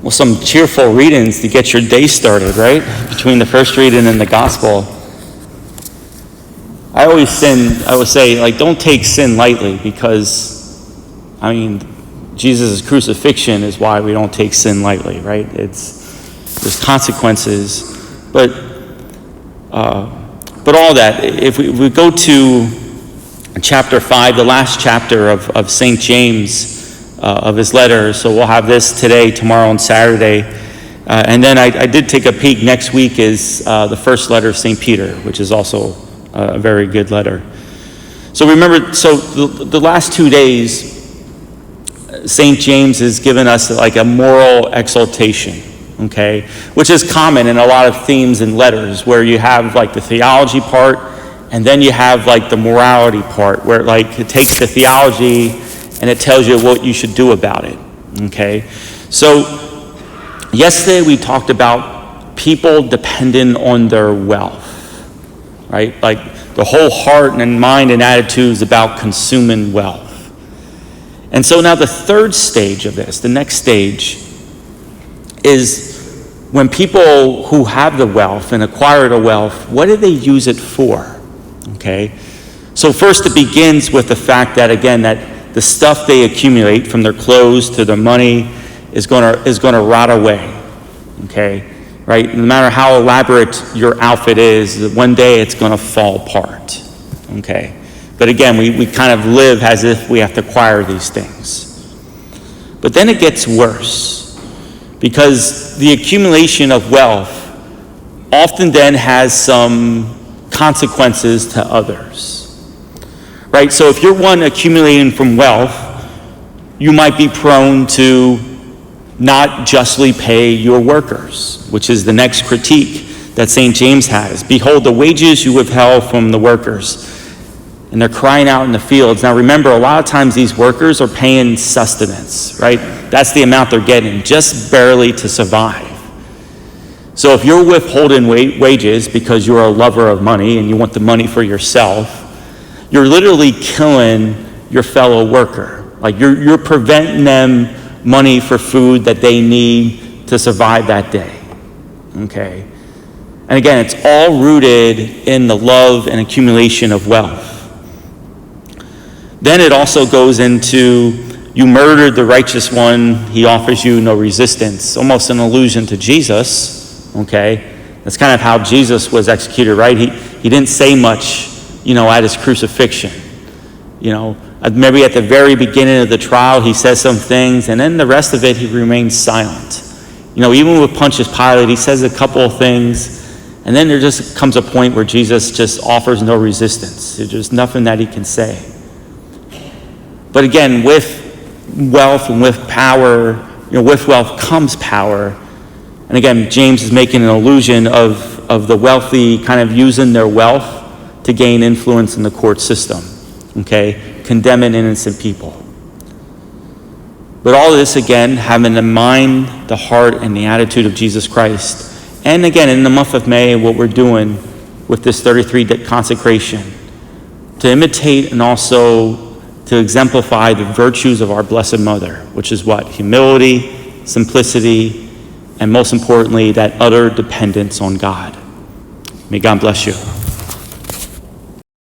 Well, some cheerful readings to get your day started, right? Between the first reading and the gospel. I always say, like, don't take sin lightly, because, Jesus' crucifixion is why we don't take sin lightly, right? There's consequences. But all that, if we go to chapter 5, the last chapter of St. James, of his letter. So we'll have this today, tomorrow, and Saturday. And then I did take a peek. Next week is the first letter of St. Peter, which is also a very good letter. So remember, the last 2 days, St. James has given us like a moral exaltation, okay? Which is common in a lot of themes and letters, where you have like the theology part, and then you have like the morality part, where like it takes the theology and it tells you what you should do about it, okay? So yesterday we talked about people dependent on their wealth, right? Like the whole heart and mind and attitude is about consuming wealth. And so now the third stage of this, the next stage, is when people who have the wealth and acquire the wealth, what do they use it for, okay? So first it begins with the fact that, again, that the stuff they accumulate, from their clothes to their money, is gonna rot away, okay? Right? No matter how elaborate your outfit is, one day it's gonna fall apart, okay? But again, we kind of live as if we have to acquire these things. But then it gets worse, because the accumulation of wealth often then has some consequences to others. Right? So if you're one accumulating from wealth, you might be prone to not justly pay your workers, which is the next critique that St. James has. Behold, the wages you withheld from the workers, and they're crying out in the fields. Now remember, a lot of times these workers are paying sustenance, right? That's the amount they're getting, just barely to survive. So if you're withholding wages because you're a lover of money and you want the money for yourself, you're literally killing your fellow worker. Like you're preventing them money for food that they need to survive that day, okay? And again, it's all rooted in the love and accumulation of wealth. Then it also goes into, you murdered the righteous one, he offers you no resistance. Almost an allusion to Jesus, okay? That's kind of how Jesus was executed, right? He didn't say much, at his crucifixion. Maybe at the very beginning of the trial, he says some things, and then the rest of it, he remains silent. Even with Pontius Pilate, he says a couple of things, and then there just comes a point where Jesus just offers no resistance. There's just nothing that he can say. But again, with wealth and with power, with wealth comes power. And again, James is making an allusion of the wealthy kind of using their wealth to gain influence in the court system, okay? Condemning innocent people. But all of this, again, having in mind the heart and the attitude of Jesus Christ. And again, in the month of May, what we're doing with this 33-day consecration, to imitate and also to exemplify the virtues of our Blessed Mother, which is what? Humility, simplicity, and most importantly, that utter dependence on God. May God bless you.